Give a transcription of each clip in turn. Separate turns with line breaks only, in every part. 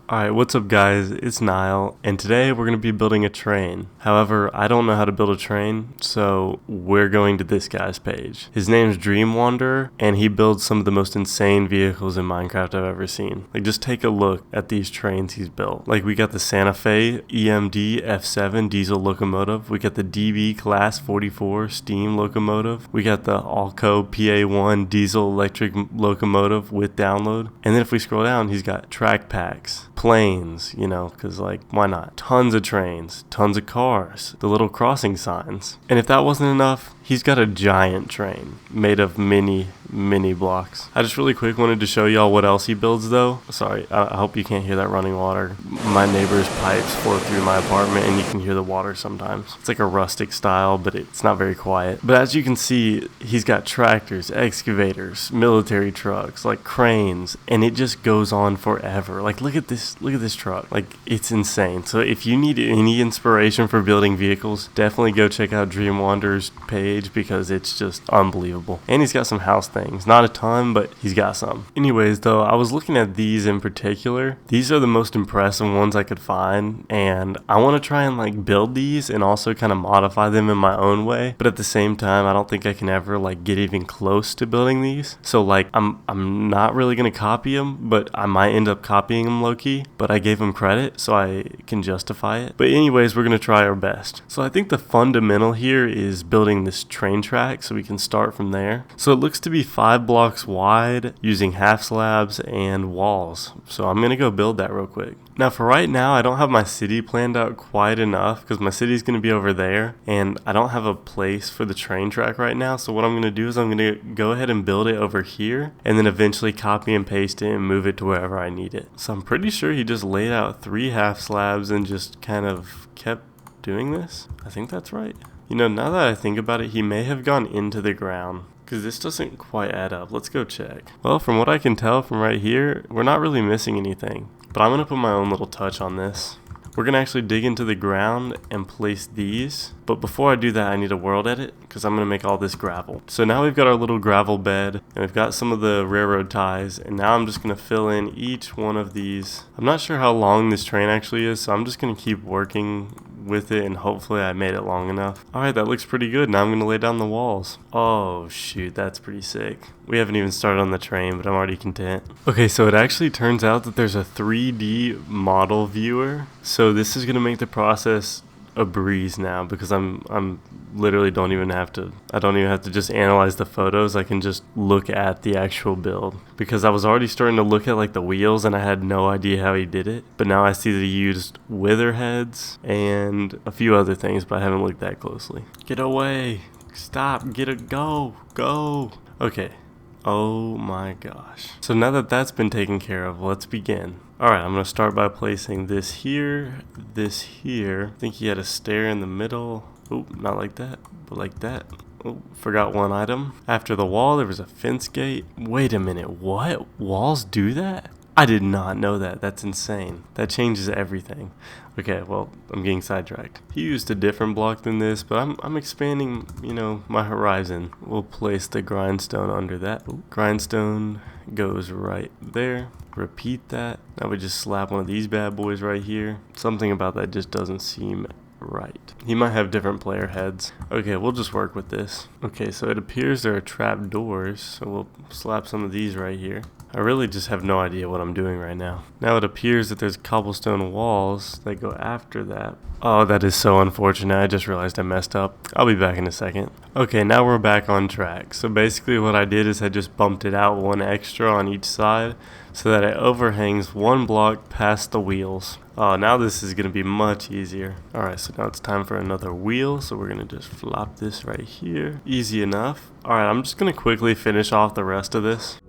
Alright, what's up guys? It's Nile, and today we're going to be building a train. However, I don't know how to build a train, so we're going to this guy's page. His name's Dream Wanderer, and he builds some of the most insane vehicles in Minecraft I've ever seen. Like, just take a look at these trains he's built. Like, we got the Santa Fe EMD F7 diesel locomotive. We got the DB Class 44 steam locomotive. We got the Alco PA1 diesel electric locomotive with download. And then if we scroll down, he's got track packs, planes, because like, why not? Tons of trains, tons of cars, the little crossing signs. And if that wasn't enough, he's got a giant train made of mini blocks. I just really quick wanted to show y'all what else he builds though. Sorry, I hope you can't hear that running water. My neighbor's pipes flow through my apartment and you can hear the water sometimes. It's like a rustic style, but it's not very quiet. But as you can see, he's got tractors, excavators, military trucks, like cranes, and it just goes on forever. Like, look at this truck. Like, it's insane. So if you need any inspiration for building vehicles, definitely go check out Dream Wanderer's page because it's just unbelievable. And he's got some house things. Not a ton, but he's got some. Anyways, though, I was looking at these in particular. These are the most impressive ones I could find, and I want to try and like build these and also kind of modify them in my own way. But at the same time, I don't think I can ever like get even close to building these. So like, I'm not really gonna copy them, but I might end up copying them low-key. But I gave him credit, so I can justify it. But anyways, we're gonna try our best. So I think the fundamental here is building this train track, so we can start from there. So it looks to be 5 blocks wide using half slabs and walls. So I'm gonna go build that real quick. Now for right now, I don't have my city planned out quite enough because my city's going to be over there and I don't have a place for the train track right now. So what I'm going to do is I'm going to go ahead and build it over here and then eventually copy and paste it and move it to wherever I need it. So I'm pretty sure he just laid out 3 half slabs and just kind of kept doing this. I think that's right. Now that I think about it, he may have gone into the ground, because this doesn't quite add up. Let's go check. Well, from what I can tell from right here, we're not really missing anything. But I'm going to put my own little touch on this. We're going to actually dig into the ground and place these. But before I do that, I need a world edit because I'm going to make all this gravel. So now we've got our little gravel bed and we've got some of the railroad ties. And now I'm just going to fill in each one of these. I'm not sure how long this train actually is, so I'm just going to keep working with it and hopefully I made it long enough. Alright, that looks pretty good. Now I'm going to lay down the walls. Oh shoot, that's pretty sick. We haven't even started on the train, but I'm already content. Okay, so it actually turns out that there's a 3D model viewer. So this is going to make the process a breeze now because I'm literally don't even have to just analyze the photos. I can just look at the actual build because I was already starting to look at like the wheels and I had no idea how he did it, but now I see that he used wither heads and a few other things, but I haven't looked that closely. Get away, stop, go. Okay. Oh my gosh. So now that that's been taken care of, let's begin. Alright, I'm going to start by placing this here. I think he had a stair in the middle. Oh, not like that, but like that. Oh, forgot one item. After the wall, there was a fence gate. Wait a minute, what? Walls do that? I did not know that. That's insane. That changes everything. Okay, well, I'm getting sidetracked. He used a different block than this, but I'm expanding, my horizon. We'll place the grindstone under that. Ooh, grindstone goes right there. Repeat that. Now we just slap one of these bad boys right here. Something about that just doesn't seem right. He might have different player heads. Okay, we'll just work with this. Okay, so it appears there are trap doors, so we'll slap some of these right here. I really just have no idea what I'm doing right now. Now it appears that there's cobblestone walls that go after that. Oh, that is so unfortunate. I just realized I messed up. I'll be back in a second. Okay, now we're back on track. So basically what I did is I just bumped it out 1 extra on each side so that it overhangs 1 block past the wheels. Oh, now this is going to be much easier. Alright, so now it's time for another wheel. So we're going to just flop this right here. Easy enough. Alright, I'm just going to quickly finish off the rest of this.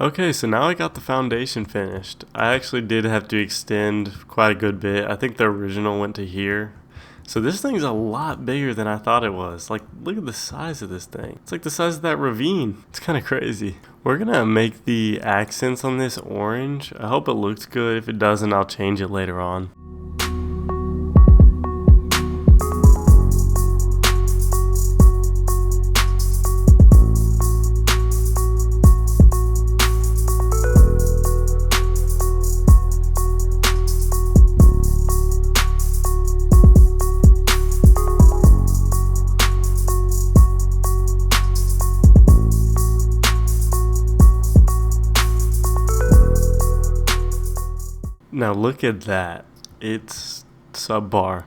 Okay, so now I got the foundation finished. I actually did have to extend quite a good bit. I think the original went to here. So this thing's a lot bigger than I thought it was. Like, look at the size of this thing. It's like the size of that ravine. It's kind of crazy. We're gonna make the accents on this orange. I hope it looks good. If it doesn't, I'll change it later on. Now look at that. It's subpar.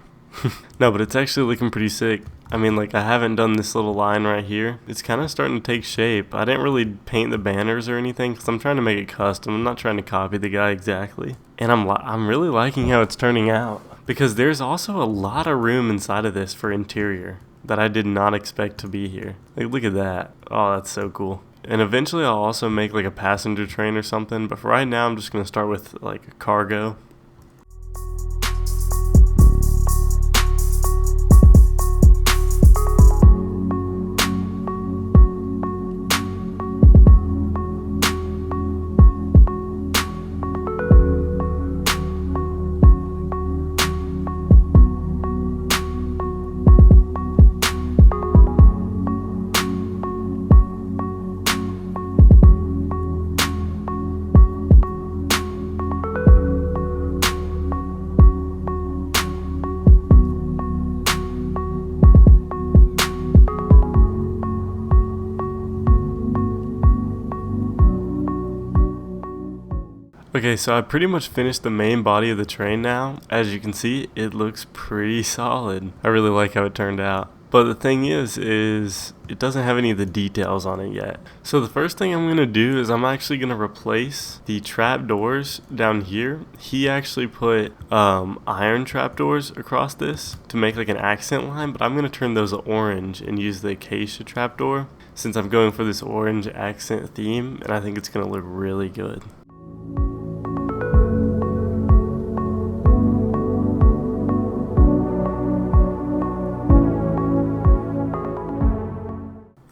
No, but it's actually looking pretty sick. I mean, like, I haven't done this little line right here. It's kind of starting to take shape. I didn't really paint the banners or anything because I'm trying to make it custom. I'm not trying to copy the guy exactly. And I'm really liking how it's turning out because there's also a lot of room inside of this for interior that I did not expect to be here. Like, look at that. Oh, that's so cool. And eventually I'll also make like a passenger train or something, but for right now I'm just going to start with like a cargo. Okay, so I pretty much finished the main body of the train now. As you can see, it looks pretty solid. I really like how it turned out. But the thing is it doesn't have any of the details on it yet. So the first thing I'm going to do is I'm actually going to replace the trap doors down here. He actually put iron trap doors across this to make like an accent line, but I'm going to turn those orange and use the acacia trap door since I'm going for this orange accent theme, and I think it's going to look really good.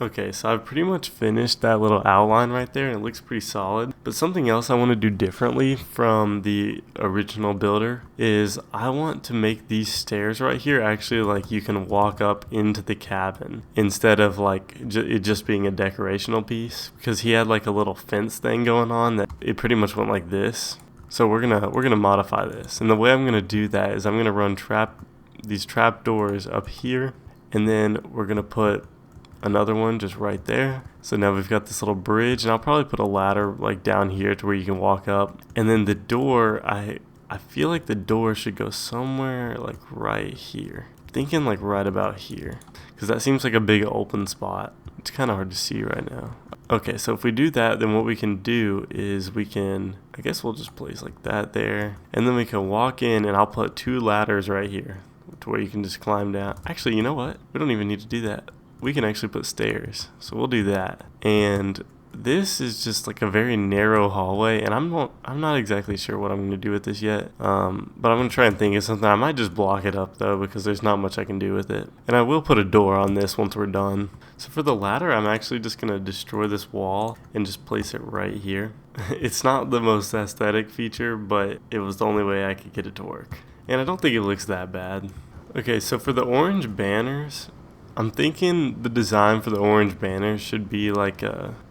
Okay, so I've pretty much finished that little outline right there and it looks pretty solid. But something else I want to do differently from the original builder is I want to make these stairs right here actually like you can walk up into the cabin instead of like it just being a decorational piece, because he had like a little fence thing going on that it pretty much went like this. So we're gonna modify this, and the way I'm gonna do that is I'm gonna run these trap doors up here, and then we're gonna put another one just right there. So now we've got this little bridge, and I'll probably put a ladder like down here to where you can walk up. And then the door, I feel like the door should go somewhere like right here. Thinking like right about here, because that seems like a big open spot. It's kind of hard to see right now. Okay, so if we do that, then what we can do is I guess we'll just place like that there, and then we can walk in, and I'll put 2 ladders right here to where you can just climb down. Actually, you know what? We don't even need to do that. We can actually put stairs, so we'll do that. And this is just like a very narrow hallway, and I'm not exactly sure what I'm going to do with this yet, but I'm going to try and think of something. I might just block it up though, because there's not much I can do with it. And I will put a door on this once we're done. So for the ladder, I'm actually just going to destroy this wall and just place it right here. It's not the most aesthetic feature, but it was the only way I could get it to work, and I don't think it looks that bad. Okay, so for the orange banners, I'm thinking the design for the orange banners should be like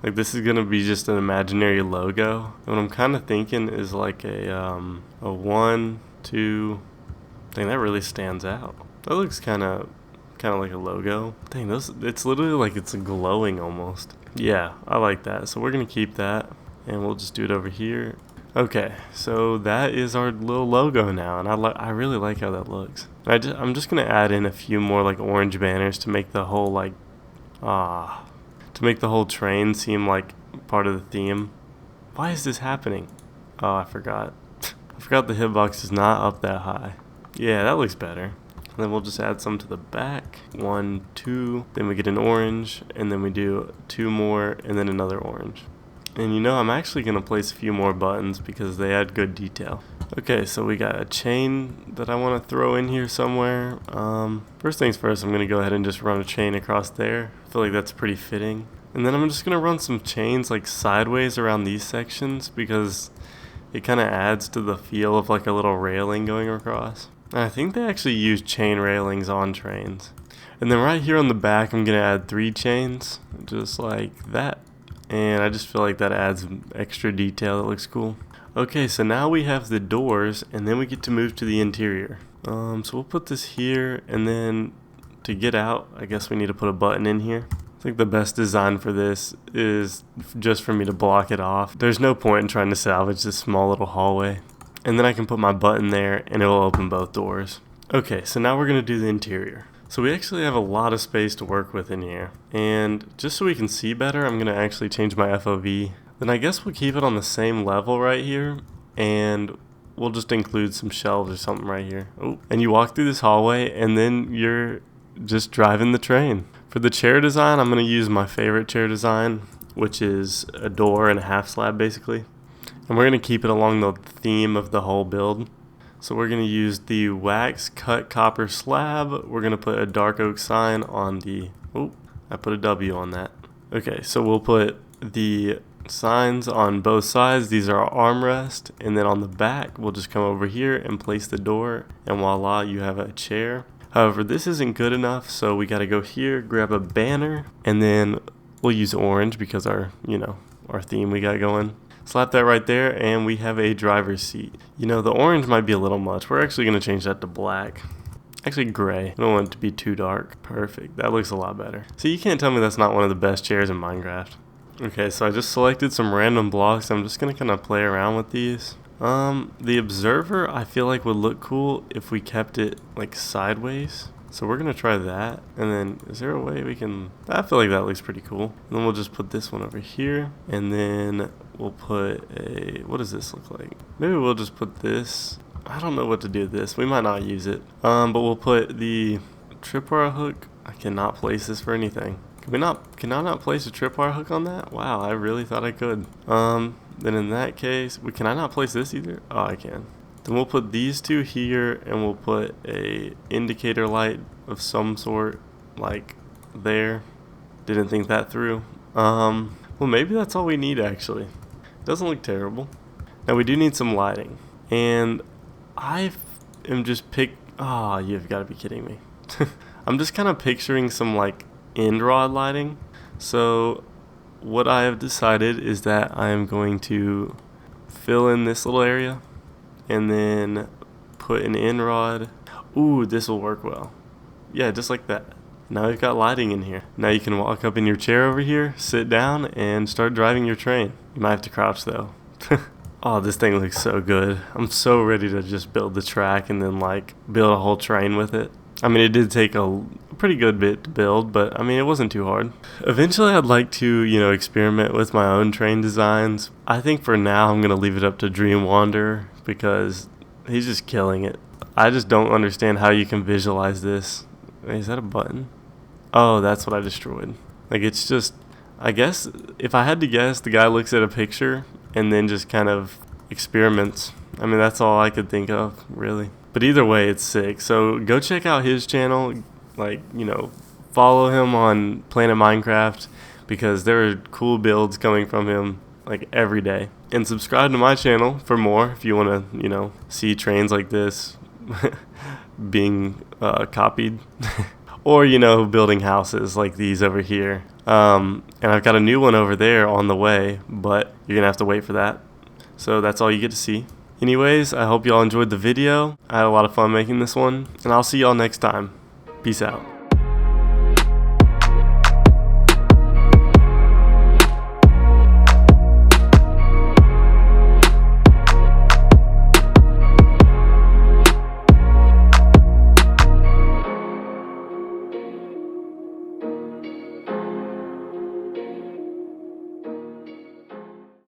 this is gonna be just an imaginary logo. And what I'm kind of thinking is like a 1, 2. Dang, that really stands out. That looks kind of like a logo. Dang, it's literally like it's glowing almost. Yeah, I like that. So we're gonna keep that, and we'll just do it over here. Okay, so that is our little logo now, and I really like how that looks. I'm just gonna add in a few more like orange banners to make the whole train seem like part of the theme. Why is this happening? Oh, I forgot. I forgot the hitbox is not up that high. Yeah, that looks better. And then we'll just add some to the back. 1, 2. Then we get an orange, and then we do 2 more, and then another orange. And you know, I'm actually going to place a few more buttons because they add good detail. Okay, so we got a chain that I want to throw in here somewhere. First things first, I'm going to go ahead and just run a chain across there. I feel like that's pretty fitting. And then I'm just going to run some chains like sideways around these sections because it kind of adds to the feel of like a little railing going across. And I think they actually use chain railings on trains. And then right here on the back, I'm going to add 3 chains, just like that. And I just feel like that adds extra detail that looks cool. Okay, so now we have the doors, and then we get to move to the interior. So we'll put this here, and then to get out, I guess we need to put a button in here. I think the best design for this is just for me to block it off. There's no point in trying to salvage this small little hallway. And then I can put my button there, and it will open both doors. Okay, so now we're going to do the interior. So we actually have a lot of space to work with in here. And just so we can see better, I'm going to actually change my FOV. Then I guess we'll keep it on the same level right here. And we'll just include some shelves or something right here. Oh, and you walk through this hallway and then you're just driving the train. For the chair design, I'm going to use my favorite chair design, which is a door and a half slab basically. And we're going to keep it along the theme of the whole build. So we're going to use the wax cut copper slab. We're going to put a dark oak sign on the, oh, I put a W on that. Okay, so we'll put the signs on both sides. These are our armrest. And then on the back, we'll just come over here and place the door. And voila, you have a chair. However, this isn't good enough. So we got to go here, grab a banner, and then we'll use orange because our theme we got going. Slap that right there, and we have a driver's seat. You know, the orange might be a little much. We're actually going to change that to black. Actually, gray. I don't want it to be too dark. Perfect. That looks a lot better. So you can't tell me that's not one of the best chairs in Minecraft. Okay, so I just selected some random blocks. I'm just going to kind of play around with these. The observer, I feel like would look cool if we kept it, like, sideways. So we're going to try that. And then, is there a way we can... I feel like that looks pretty cool. And then we'll just put this one over here. And then we'll put a... What does this look like? Maybe we'll just put this... I don't know what to do with this. We might not use it. But we'll put the tripwire hook. I cannot place this for anything. Can I not place a tripwire hook on that? Wow, I really thought I could. Then in that case... Can I not place this either? Oh, I can. Then we'll put these two here, and we'll put a indicator light of some sort, like there. Didn't think that through. Well, maybe that's all we need actually. Doesn't look terrible. Now we do need some lighting, and I am just you've got to be kidding me. I'm just kind of picturing some like end rod lighting. So what I have decided is that I am going to fill in this little area. And then put an end rod. Ooh, this will work well. Yeah, just like that. Now we've got lighting in here. Now you can walk up in your chair over here, sit down, and start driving your train. You might have to crouch though. Oh, this thing looks so good. I'm so ready to just build the track and then like build a whole train with it. I mean, it did take a pretty good bit to build, but I mean, it wasn't too hard. Eventually, I'd like to, experiment with my own train designs. I think for now, I'm going to leave it up to Dream Wanderer because he's just killing it. I just don't understand how you can visualize this. Wait, is that a button? Oh, that's what I destroyed. Like, it's just, I guess, if I had to guess, the guy looks at a picture and then just kind of experiments. I mean, that's all I could think of, really. But either way, it's sick. So go check out his channel. Like, follow him on Planet Minecraft because there are cool builds coming from him like every day. And subscribe to my channel for more if you want to, see trains like this being copied. Or, building houses like these over here. And I've got a new one over there on the way, but you're going to have to wait for that. So that's all you get to see. Anyways, I hope y'all enjoyed the video. I had a lot of fun making this one, and I'll see y'all next time. Peace out.